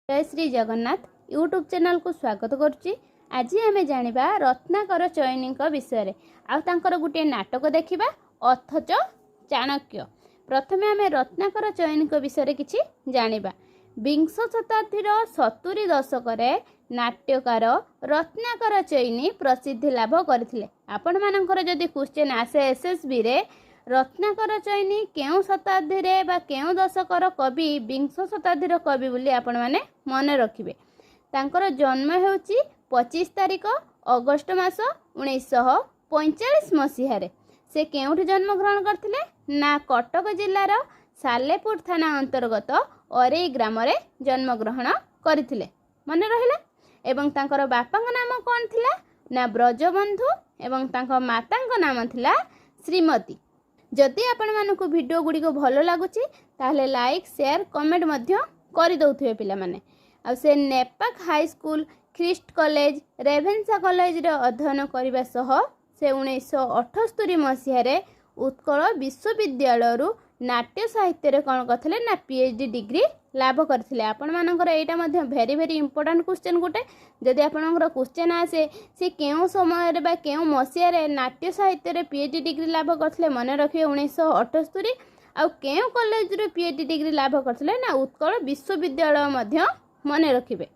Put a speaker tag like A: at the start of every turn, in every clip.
A: जय Shri Jagannath YouTube channel को स्वागत करुच्ची। आज आम जाना रत्नाकर चयनी विषय आर गोटे नाटक देखा अथच चाणक्य। प्रथमे आम रत्नाकर चयनी विषय किसी जाना। विंश शताब्दीर 70 दशक नाट्यकार रत्नाकर चयनी प्रसिद्धि लाभ करथिले। आपण मानकर जदि क्वेश्चन आसे एसएसबी रे रत्नाकर चयनी केउ शताब्दी रे बा केउ दशकर कवि विंश शताब्दीर कवि बोली आपण माने मन रखिबे। तांकर जन्म हेउची 25 तारिख अगस्त मास 1945 मसीह रे। से केउठी जन्म ग्रहण करथिले ना कटक जिल्लार सालेपुर थाना अंतर्गत अरेई ग्राम रे जन्म ग्रहण करथिले। मन रहिला। एवं तांकर बापांक नाम कोन थिला ना ब्रजबंधु एवं तांको मातांक नाम थिला श्रीमती। जदि आपण मानकु वीडियो गुडी को भलो लागुची ताहले लाइक शेयर कमेंट मध्य करि दउथिबे पिला माने। आ से नेपाक high school Christ college Ravenshaw college रे अध्ययन करिबा सह से 1978 मसीह रे उत्कल विश्वविद्यालय रु नाट्य साहित्य रे कोन करथिले ना पीएचडी डिग्री लाभ करथिले। आपण मानकर एटा मध्य वेरी वेरी इंपोर्टेंट क्वेश्चन गोटे। जदि आपनकर क्वेश्चन आसे से केउ समय रे बा केउ मसीह रे नाट्य साहित्य रे पीएचडी डिग्री लाभ करथिले मन रखिए 1978। आ केउ कॉलेज रे पीएचडी डिग्री लाभ करथिले ना उत्कल विश्वविद्यालय मध्य मन रखिबे।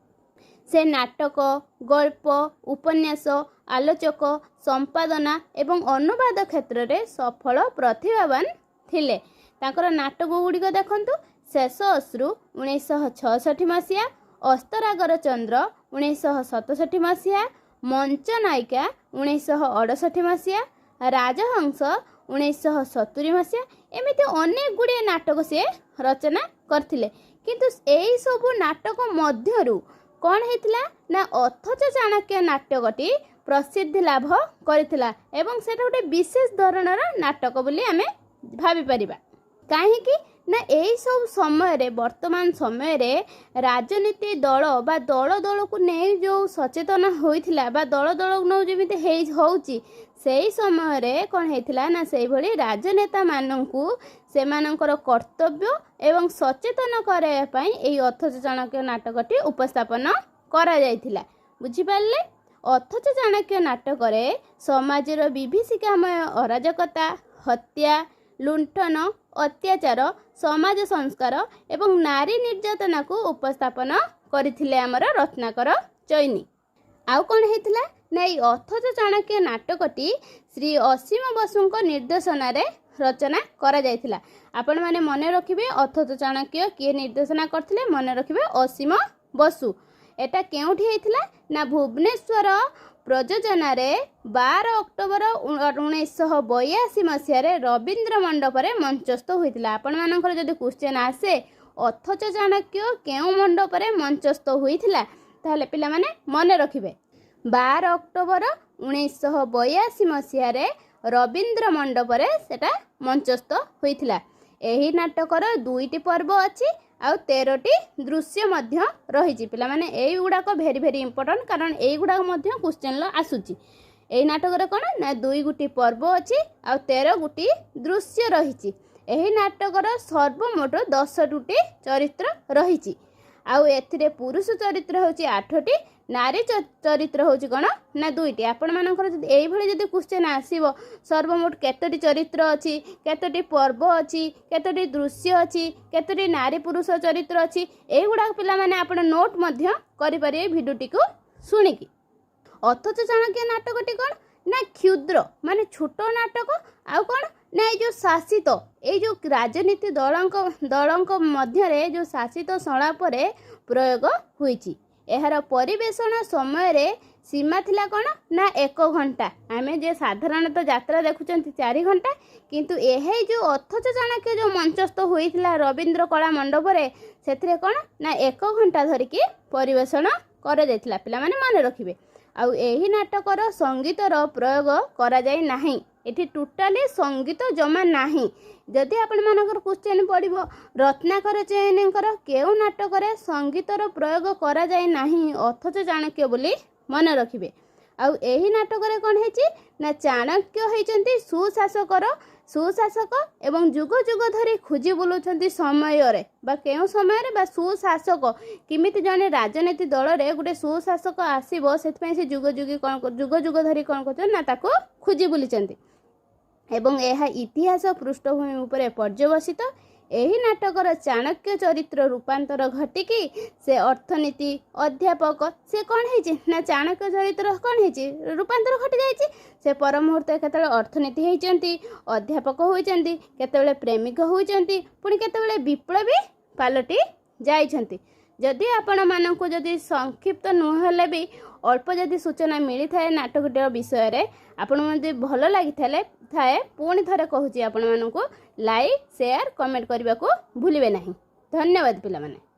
A: से नाटक गल्प उपन्यास आलोचक संपादना एवं अनुवाद क्षेत्र रे सफल प्रतिभावान थिले। ताकर नाटक गुड़िक देखंतु शेष अश्रु 1966 मसीहा, अस्तरागर चंद्र 1967 मसीहा, मंच नायिका 1968 मसीहा, राजहंस 1970 मसीहा। एमिति अनेक गुड़िए नाटक से रचना करथिले। किंतु एई सबु नाटक मध्यरु कौन हेतिला ना अथच चाणक्य नाटकटी प्रसिद्धि लाभ करथिला एवं सेटा गोटे विशेष धरणर नाटक बोली आमे भाबी परिबा। काहे कि ना एई सब समय रे वर्तमान समय रे राजनीति दल बा दल दल को नै जो सचेतन होइथिला बा दल दल न जेमिति हेइ होउची सेई समय रे कोन हेतिला ना सेई भली राजनेता माननकु सेमानकर कर्तव्य एवं सचेतन करे पई एई अथच चाणक्य नाटकटी उपस्थापन करा जायथिला। बुझि पारले। अथच चाणक्य नाटक रे समाजर विभीषिकामय अराजकता हत्या लुंठन अत्याचार समाज संस्कार एवं नारी निर्यातना को उपस्थापन करथिले हमर रत्नाकर चयनी। आउ कोन हेतिला ना ई अथच चाणक्य नाटकटी श्री असीम बसुंक निर्देशना रे रचना करा जायथिला। आपण माने मने रखिबे अथच चाणक्य किए निर्देशना करथिले मन रखिबे असीम बसु। एटा केउठी हेतिला ना भुवनेश्वर प्रयोजना रे 12 अक्टोबर 1982 मसीह रे रवींद्र मंडप रे मंचस्थ होइतिला। आपण मानकर जदि क्वेश्चन आसे अथच चाणक्य केउ मंडप रे मंचस्थ होइतिला ताहले पिला माने मने रखिबे 12 अक्टोबर 1982 मसीह रे रवींद्र मंडप रे सेटा मंचस्थ होइतिला। एही नाटकर 2टी पर्व अछि आउ 13टी दृश्य मध्य रही। पिला माने एई गुडाक भेरी भेरी इंपोर्टेंट कारण एई गुडाक मध्य क्वेश्चन ल आसुची। एई नाटक रे कोन ना 2 गुटी पर्व अछि आउ 13 गुटी दृश्य रहिची। एही नाटकर सर्वमोट 10टी चरित्र रहिची। आउ एथिरे पुरुष चरित्र होची 8टी नारी चरित्र होची कोन ना 2टी। आपण मानकर जदि एई भली जदि क्वेश्चन आसीबो सर्वमोट केतोटी चरित्र अछि केतोटी पर्व अछि केतोटी दृश्य अछि केतोटी नारी पुरुष चरित्र अछि एई गुडा पिला माने आपण नोट मध्य करि परिए भिडियोटी को सुनिकी। अथच चाणक्य नाटकटी कोन ना क्षुद्र माने छोट नाटक आउ कोन ना ए जो शासित ए जो राजनीति दलंक मध्य रे जो शासित संलाप रे प्रयोग होईची। एहार परिवेषण समय रे सीमा थिला कोन ना 1 घंटा। आमे जे साधारणतः यात्रा देखुचंती 4 घंटा किंतु एहे जो अथच चाणक्य जो मंचस्थ होइथिला रवींद्र कला मंडप रे सेथिरे कोन ना 1 घंटा धरि की परिवेषण करा जायथिला। पिला माने माने रखिबे। आउ एही नाटकर संगीतर प्रयोग करा जाय नाही। एठी टोटाली संगीत जमा नाही। जदि आपण मानकर क्वेश्चन पड़िबो रत्नाकर चयनीकर केउ नाटक रे संगीतर प्रयोग करा जाय नाही अथच चाणक्य बोली मन रखिबे। आउ एही नाटकरे कौन है ना चाणक्य होइचंती सुशासक एवं जुग जुग धरी खोजी बुलुछंती समय बा केउ समय बा सुशासक किमिति जने राजनीति दल रे गुटे सुशासक आसीबो सेतपय से जुग जुग धरी कौन करछन ना ताको खोजी बुलिचंती एवं यह इतिहास पृष्ठभूमि उपरे पर्यवसित एही नाटकर चाणक्य चरित्र रूपांतर घटिकी से अर्थनीति अध्यापक से कौन है ना चाणक्य चरित्र कौन है रूपांतर घटी जाइए से परमुहूर्त केतले अर्थनीति होइचंती अध्यापक होइचंती केतले प्रेमिक होइचंती पुणी केतले विप्लवी पालटी जाइछंती। जदि आपण मानक जदि संक्षिप्त नुहले भी अल्प जदि सूचना मिली थाए नाटकटीर विषय रे आपण जदि भल लगी थाए पुणी थरे कहूची आपण मानक लाइक शेयर कमेंट करने को भूलिबे नहीं। धन्यवाद पिला माने।